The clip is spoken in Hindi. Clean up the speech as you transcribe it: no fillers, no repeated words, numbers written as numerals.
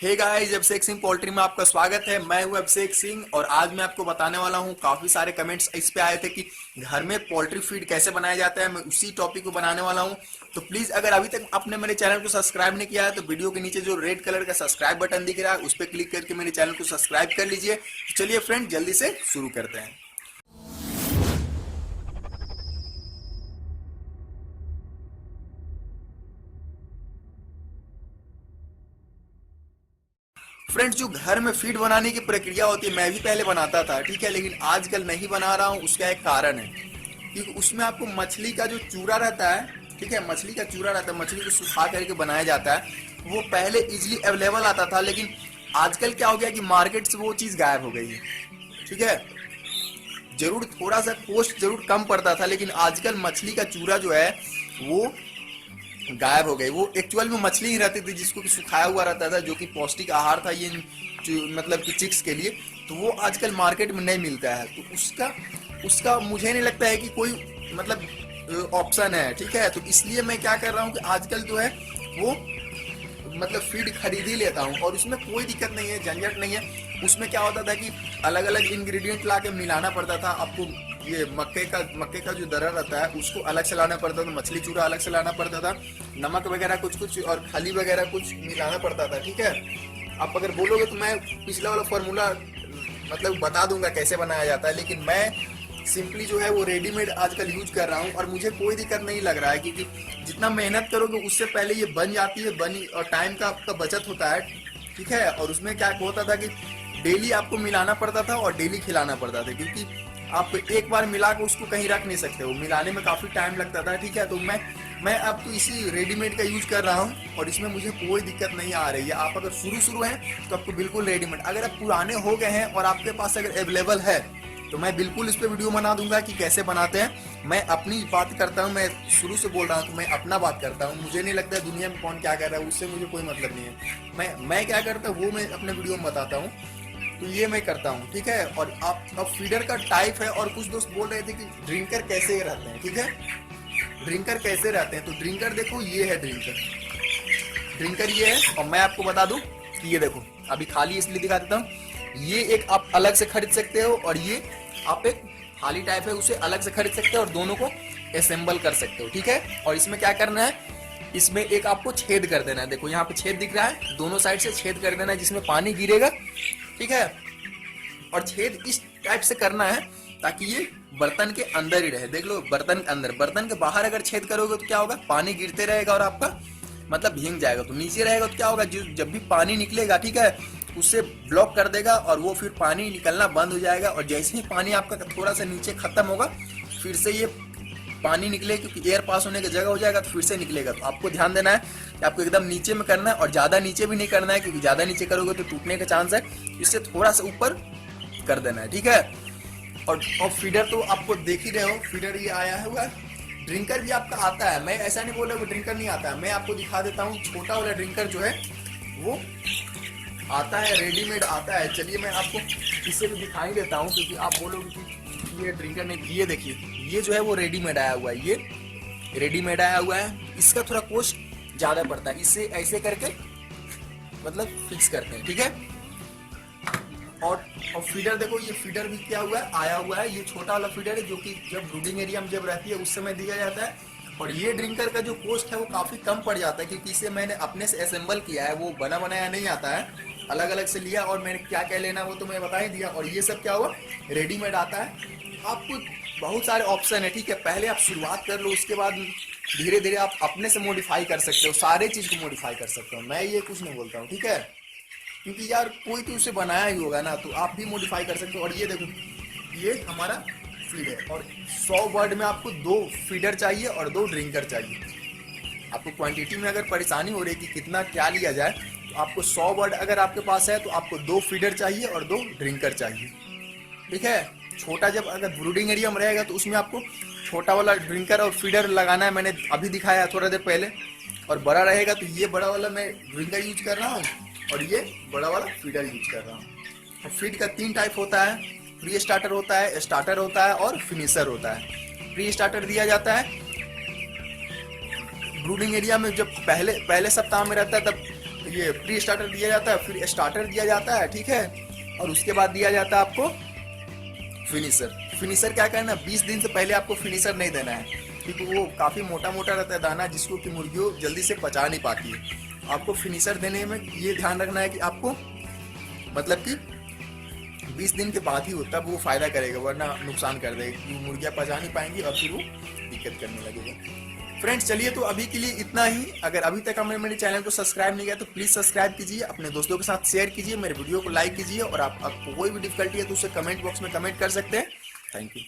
Hey guys, Abhishek Singh poultry में आपका स्वागत है। मैं हूं अभिषेक सिंह और आज मैं आपको बताने वाला हूं। काफी सारे कमेंट्स इस पे आए थे कि घर में पोल्ट्री फीड कैसे बनाया जाता है। मैं उसी टॉपिक को बनाने वाला हूं। तो प्लीज अगर अभी तक आपने मेरे चैनल को सब्सक्राइब नहीं किया है तो वीडियो के नीचे जो रेड कलर का सब्सक्राइब बटन दिख रहा है उस पर क्लिक करके मेरे चैनल को सब्सक्राइब कर लीजिए। तो चलिए फ्रेंड, जल्दी से शुरू करते हैं। फ्रेंड्स, जो घर में फीड बनाने की प्रक्रिया होती है मैं भी पहले बनाता था, ठीक है, लेकिन आजकल नहीं बना रहा हूँ। उसका एक कारण है क्योंकि उसमें आपको मछली का जो चूरा रहता है, ठीक है, मछली का चूरा रहता है, मछली को सुखा करके बनाया जाता है। वो पहले इजिली अवेलेबल आता था, लेकिन आजकल क्या हो गया कि मार्केट से वो चीज़ गायब हो गई है। ठीक है, जरूर थोड़ा सा कॉस्ट जरूर कम पड़ता था, लेकिन आजकल मछली का चूरा जो है वो गायब हो गई। वो एक्चुअल में मछली ही रहती थी जिसको कि सुखाया हुआ रहता था, जो कि पौष्टिक आहार था ये मतलब कि चिक्स के लिए। तो वो आजकल मार्केट में नहीं मिलता है। तो उसका उसका मुझे नहीं लगता है कि कोई मतलब ऑप्शन है। ठीक है, तो इसलिए मैं क्या कर रहा हूँ कि आजकल जो है वो मतलब फीड खरीद ही लेता हूँ और उसमें कोई दिक्कत नहीं है, झंझट नहीं है। उसमें क्या होता था कि अलग अलग इंग्रेडिएंट ला के मिलाना पड़ता था आपको। ये मक्के का जो दरा रहता है उसको अलग से लाना पड़ता था, मछली चूरा अलग से लाना पड़ता था, नमक वगैरह कुछ और खली वगैरह कुछ मिलाना पड़ता था। ठीक है, आप अगर बोलोगे तो मैं पिछला वाला फॉर्मूला मतलब बता दूंगा कैसे बनाया जाता है, लेकिन मैं सिंपली जो है वो रेडीमेड आजकल यूज कर रहा हूँ और मुझे कोई दिक्कत नहीं लग रहा है क्योंकि जितना मेहनत करोगे उससे पहले ये बन जाती है, बनी और टाइम का आपका बचत होता है। ठीक है, और उसमें क्या होता था कि डेली आपको मिलाना पड़ता था और डेली खिलाना पड़ता था, क्योंकि आप एक बार मिला के उसको कहीं रख नहीं सकते हो, मिलाने में काफ़ी टाइम लगता था। ठीक है, तो मैं अब तो इसी रेडीमेड का यूज कर रहा हूँ और इसमें मुझे कोई दिक्कत नहीं आ रही है। आप अगर शुरू हैं तो आपको बिल्कुल रेडीमेड, अगर आप पुराने हो गए हैं और आपके पास अगर अवेलेबल है तो मैं बिल्कुल इस पर वीडियो बना दूंगा कि कैसे बनाते हैं। मैं अपनी बात करता हूँ, मैं शुरू से बोल रहा हूँ तो मैं अपना बात करता हूँ। मुझे नहीं लगता है दुनिया में कौन क्या कर रहा है, उससे मुझे कोई मतलब नहीं है। मैं क्या करता हूँ वो मैं अपने वीडियो में बताता हूँ। तो ये मैं करता हूँ, ठीक है। और आप अब फीडर का टाइप है और कुछ दोस्त बोल रहे थे कि ड्रिंकर कैसे रहते हैं। ठीक है, ड्रिंकर कैसे रहते हैं तो ड्रिंकर देखो, ये है ड्रिंकर ये है। और मैं आपको बता दूं कि ये देखो, अभी खाली इसलिए दिखा देता हूँ। ये एक आप अलग से खरीद सकते हो और ये आप एक खाली टाइप है उसे अलग से खरीद सकते हो और दोनों को असेंबल कर सकते हो। ठीक है, और इसमें क्या करना है, इसमें एक आपको छेद कर देना है। देखो यहाँ पे छेद दिख रहा है, दोनों साइड से छेद कर देना है जिसमें पानी गिरेगा। ठीक है, और छेद इस टाइप से करना है ताकि ये बर्तन के अंदर ही रहे। देख लो, बर्तन के अंदर, बर्तन के बाहर अगर छेद करोगे तो क्या होगा, पानी गिरते रहेगा और आपका मतलब भीग जाएगा। तो नीचे रहेगा तो क्या होगा, जब भी पानी निकलेगा, ठीक है, उससे ब्लॉक कर देगा और वो फिर पानी निकलना बंद हो जाएगा। और जैसे ही पानी आपका थोड़ा सा नीचे खत्म होगा फिर से ये पानी निकले, क्योंकि एयर पास होने की जगह हो जाएगा तो फिर से निकलेगा। तो आपको ध्यान देना है कि आपको एकदम नीचे में करना है और ज़्यादा नीचे भी नहीं करना है, क्योंकि ज़्यादा नीचे करोगे तो टूटने का चांस है। इससे थोड़ा सा ऊपर कर देना है। ठीक है, और फीडर तो आपको देख ही रहे हो, फीडर ये आया हुआ। ड्रिंकर भी आपका आता है, मैं ऐसा नहीं बोल रहा कि ड्रिंकर नहीं आता है। मैं आपको दिखा देता हूँ, छोटा वाला ड्रिंकर जो है वो आता है, रेडीमेड आता है। चलिए मैं आपको इसे भी दिखाई देता हूँ, क्योंकि आप बोलोगे कि ये ड्रिंकर नहीं। ये देखिए, ये जो है वो रेडीमेड आया हुआ है, ये रेडीमेड आया हुआ है। इसका थोड़ा कॉस्ट ज़्यादा पड़ता है। इससे ऐसे करके मतलब फिक्स करते हैं। ठीक है, और फीडर देखो, ये फीडर भी क्या हुआ है, आया हुआ है। ये छोटा वाला फीडर है जो कि जब ब्रूडिंग एरिया में जब रहती है उस समय दिया जाता है। और ये ड्रिंकर का जो कॉस्ट है वो काफ़ी कम पड़ जाता है, क्योंकि इसे मैंने अपने से असेंबल किया है, वो बना बनाया नहीं आता है, अलग अलग से लिया और मैंने क्या क्या लेना वो तो मैं बता ही दिया। और ये सब क्या हुआ, रेडीमेड आता है। आपको बहुत सारे ऑप्शन है। ठीक है, पहले आप शुरुआत कर लो, उसके बाद धीरे धीरे आप अपने से मॉडिफाई कर सकते हो, सारे चीज़ को मॉडिफाई कर सकते हो। मैं ये कुछ नहीं बोलता हूँ, ठीक है, क्योंकि यार कोई तो उसे बनाया ही होगा ना, तो आप भी मॉडिफाई कर सकते हो। और ये देखो, ये हमारा फीड है और 100 वर्ड में आपको 2 फीडर चाहिए और 2 ड्रिंकर चाहिए। आपको क्वांटिटी में अगर परेशानी हो रही है कि कितना क्या लिया जाए, तो आपको 100 वर्ड अगर आपके पास है तो आपको 2 फीडर चाहिए और 2 ड्रिंकर चाहिए। ठीक है, छोटा जब अगर ब्रूडिंग एरिया में रहेगा तो उसमें आपको छोटा वाला ड्रिंकर और फीडर लगाना है, मैंने अभी दिखाया थोड़ा देर पहले। और बड़ा रहेगा तो ये बड़ा वाला मैं ड्रिंकर यूज कर रहा हूँ और ये बड़ा वाला फीडर यूज कर रहा हूँ। और फीड का 3 टाइप होता है, प्री स्टार्टर होता है, स्टार्टर होता है और फिनिशर होता है। प्री स्टार्टर दिया जाता है ब्रूडिंग एरिया में, जब पहले सप्ताह में रहता है तब ये प्री स्टार्टर दिया जाता है, फिर स्टार्टर दिया जाता है, ठीक है, और उसके बाद दिया जाता है आपको फिनिशर। फिनिशर क्या करना, 20 दिन से पहले आपको फिनिशर नहीं देना है, क्योंकि वो काफ़ी मोटा मोटा रहता है दाना, जिसको कि मुर्गियों जल्दी से पचा नहीं पाती है। आपको फिनिशर देने में ये ध्यान रखना है कि आपको मतलब कि 20 दिन के बाद ही हो, तब वो फायदा करेगा, वरना नुकसान कर देगा, क्योंकि मुर्गियाँ पचा नहीं पाएंगी और फिर वो दिक्कत करने लगेगा। फ्रेंड्स चलिए, तो अभी के लिए इतना ही। अगर अभी तक हमने मेरे चैनल को सब्सक्राइब नहीं किया तो प्लीज़ सब्सक्राइब कीजिए, अपने दोस्तों के साथ शेयर कीजिए, मेरे वीडियो को लाइक कीजिए, और आपको कोई भी डिफिकल्टी है तो उसे कमेंट बॉक्स में कमेंट कर सकते हैं। Thank you.